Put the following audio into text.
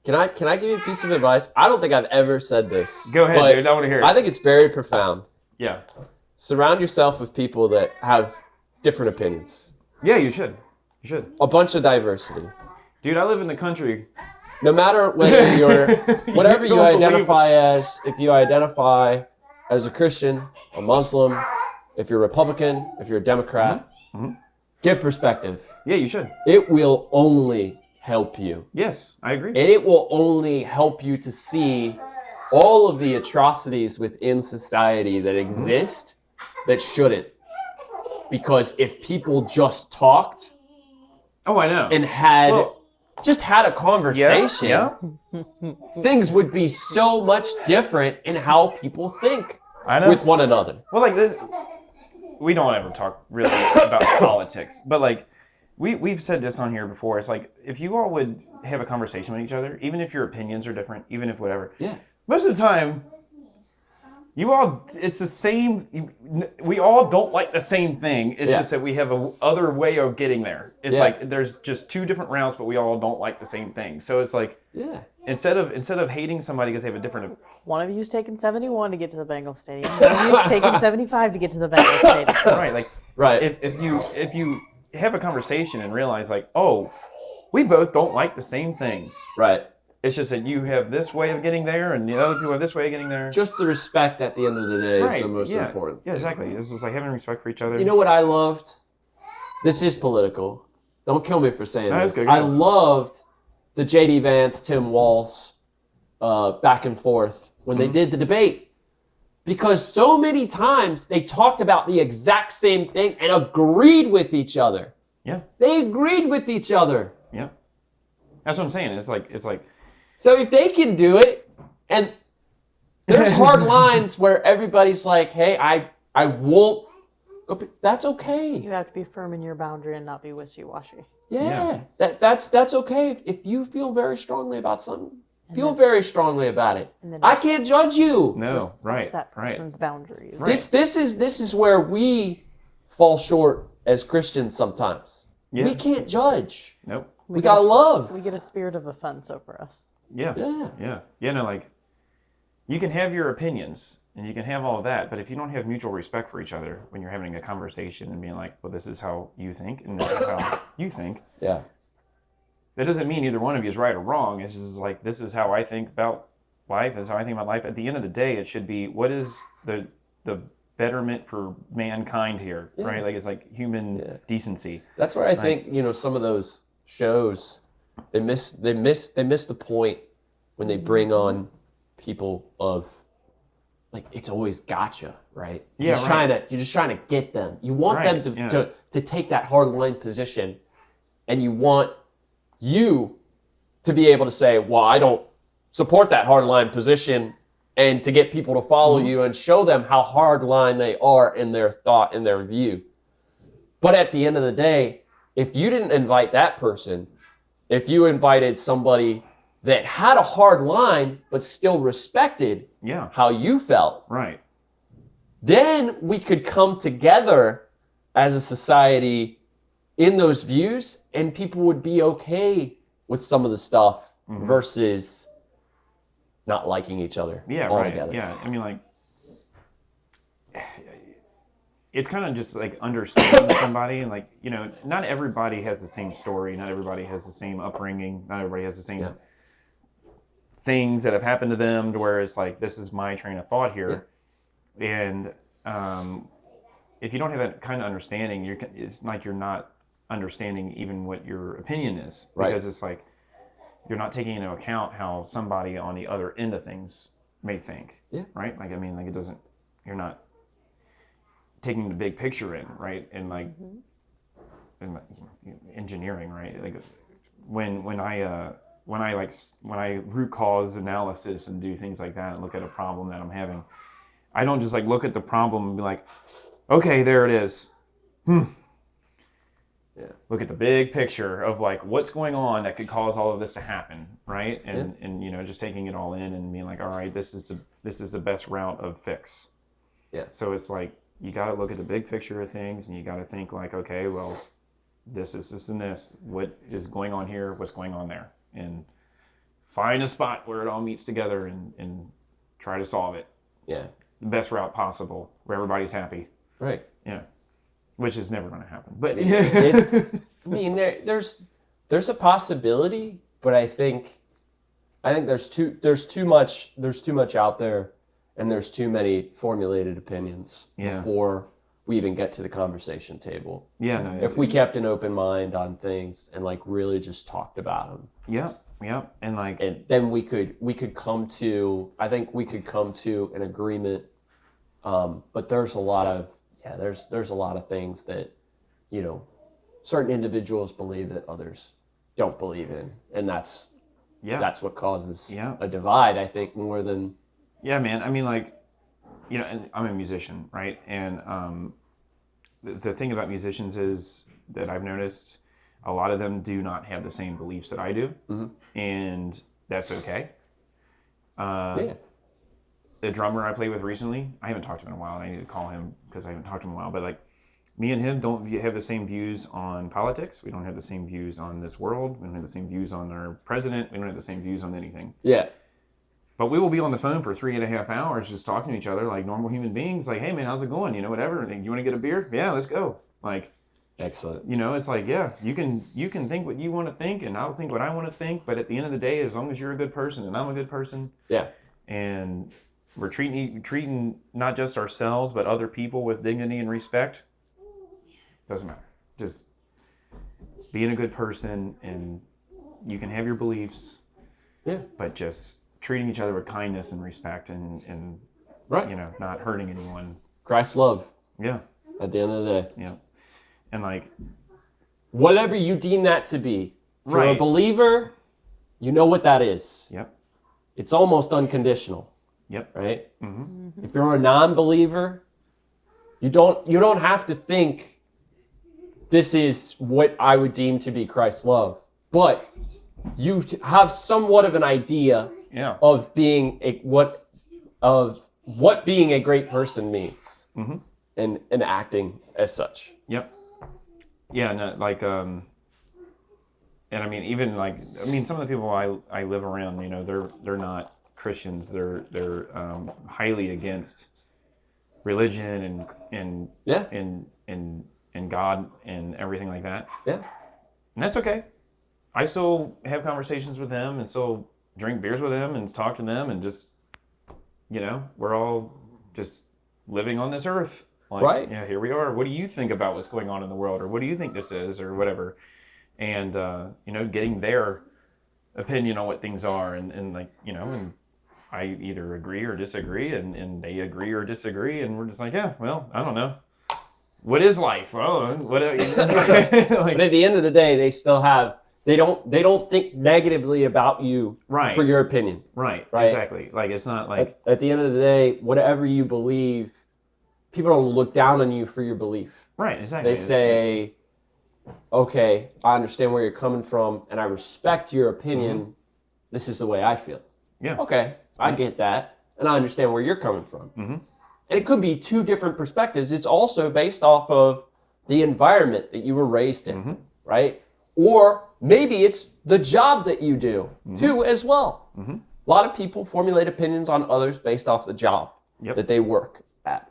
Can I give you a piece of advice? I don't think I've ever said this. Go ahead, dude. I want to hear it. I think it's very profound. Yeah. Surround yourself with people that have different opinions. Yeah, you should. You should. A bunch of diversity. Dude, I live in the country. No matter whether you're, whatever you identify as, if you identify as a Christian, a Muslim, if you're a Republican, if you're a Democrat, give perspective. Yeah, you should. It will only help you. Yes, I agree. And it will only help you to see all of the atrocities within society that exist that shouldn't. Because if people just talked Oh, I know. and had just had a conversation, things would be so much different in how people think with one another. Well, like this, we don't ever talk really about politics, but like we've said this on here before. It's like if you all would have a conversation with each other, even if your opinions are different, even if whatever. Yeah. Most of the time, it's the same. We all don't like the same thing. It's just that we have a other way of getting there. It's like there's just two different routes, but we all don't like the same thing. So it's like instead of hating somebody because they have a different. One of you's taking 71 to get to the Bengals Stadium. One of you's taking 75 to get to the Bengals Stadium. Right, like right. If you have a conversation and realize like, oh, we both don't like the same things. Right. It's just that you have this way of getting there, and the other people have this way of getting there. Just the respect at the end of the day is the most important. Yeah, exactly. It's just like having respect for each other. You know what I loved? This is political. Don't kill me for saying this. Good. I loved the J.D. Vance, Tim Walz back and forth when they did the debate. Because so many times they talked about the exact same thing and agreed with each other. Yeah. They agreed with each other. Yeah. That's what I'm saying. It's like. So if they can do it, and there's hard lines where everybody's like, hey, I won't go, that's okay. You have to be firm in your boundary and not be wishy-washy. Yeah. That's okay. If you feel very strongly about something, feel very strongly about it. I can't judge you. No, right. That person's boundaries. Right. This is where we fall short as Christians sometimes. Yeah. We can't judge. Nope. We gotta love. We get a spirit of offense over us. Yeah. No, like, you can have your opinions and you can have all of that, but if you don't have mutual respect for each other when you're having a conversation and being like, well, this is how you think and this is how you think. Yeah. That doesn't mean either one of you is right or wrong. It's just like, this is how I think about life. This is how I think about life. At the end of the day, it should be, what is the betterment for mankind here, right? Like, it's like human decency. That's where I think, some of those shows, they miss the point when they bring on people of, like, it's always gotcha, right? You're just trying to get them. You want them to take that hard line position, and you want you to be able to say, well, I don't support that hard line position, and to get people to follow you and show them how hard line they are in their thought and their view. But at the end of the day, if you didn't invite that person, if you invited somebody that had a hard line but still respected how you felt, right, then we could come together as a society in those views, and people would be okay with some of the stuff versus not liking each other altogether. Yeah, I mean, like, it's kind of just like understanding somebody, and like, not everybody has the same story, not everybody has the same upbringing, not everybody has the same things that have happened to them, to where it's like, this is my train of thought here. And if you don't have that kind of understanding, it's like you're not understanding even what your opinion is, because it's like you're not taking into account how somebody on the other end of things may think, right? Like, I mean, like, you're not taking the big picture in, right? And like, engineering, right? Like, when I root cause analysis and do things like that and look at a problem that I'm having, I don't just like look at the problem and be like, okay, there it is. Look at the big picture of like what's going on that could cause all of this to happen, right? And just taking it all in and being like, all right, this is the best route of fix. Yeah. So it's like, you got to look at the big picture of things, and you got to think like, okay, well, this is this and this. What is going on here? What's going on there? And find a spot where it all meets together and try to solve it Yeah. the best route possible where everybody's happy. Right. Yeah. Which is never going to happen. But It's, I mean, there's a possibility, but I think there's too much out there, and there's too many formulated opinions Yeah. before we even get to the conversation table. yeah, no, If we kept an open mind on things and like really just talked about them, yeah, and like, and then we could come to, I think we could come to an agreement. But there's a lot of things that, you know, certain individuals believe that others don't believe in, and that's what causes Yeah. a divide, I think, more than. yeah, man. I mean, like, you know, and I'm a musician, right? And the thing about musicians is that I've noticed a lot of them do not have the same beliefs that I do, and that's okay. Yeah. The drummer I played with recently, I haven't talked to him in a while, and I need to call him because I haven't talked to him in a while. But like, me and him don't have the same views on politics. We don't have the same views on this world. We don't have the same views on our president. We don't have the same views on anything. Yeah. But we will be on the phone for 3.5 hours just talking to each other like normal human beings. Like, hey man, how's it going? You know, whatever. And you want to get a beer? Yeah, let's go. Like, Excellent. you know, it's like, yeah, you can think what you want to think, and I'll think what I want to think. But at the end of the day, as long as you're a good person and I'm a good person, Yeah. and we're treating not just ourselves but other people with dignity and respect, doesn't matter. Just being a good person, and you can have your beliefs, Yeah. but just treating each other with kindness and respect, and Right. you know, not hurting anyone. Christ's love Yeah, at the end of the day. yeah, and like, Whatever you deem that to be. If you're a Right. believer, you know what that is. yep, It's almost unconditional, yep, right? mm-hmm. If you're a non-believer, you don't have to think this is what I would deem to be Christ's love, but you have somewhat of an idea yeah, of being what being a great person means, Mhm. and acting as such. yep, yeah, no, like, and I mean, even like, I mean, some of the people I live around, you know, they're not Christians. They're highly against religion and Yeah, and God and everything like that. yeah, And that's okay. I still have conversations with them and still drink beers with them and talk to them, and just, you know, we're all just living on this earth. Like, Right. yeah, here we are. What do you think about what's going on in the world? Or what do you think this is? Or whatever. And, you know, getting their opinion on what things are. And like, you know, and I either agree or disagree, and they agree or disagree. And we're just like, yeah, well, I don't know. What is life? Well, what? But at the end of the day, they still have they don't think negatively about you Right. for your opinion. Right, Right. exactly. Like, it's not like, At the end of the day, whatever you believe, people don't look down on you for your belief. right, exactly. They say, okay, I understand where you're coming from, and I respect your opinion. This is the way I feel. Yeah. Okay, I get that, and I understand where you're coming from. Mhm. And it could be two different perspectives. It's also based off of the environment that you were raised in, right? Or maybe it's the job that you do, too, as well. A lot of people formulate opinions on others based off the job Yep. that they work at.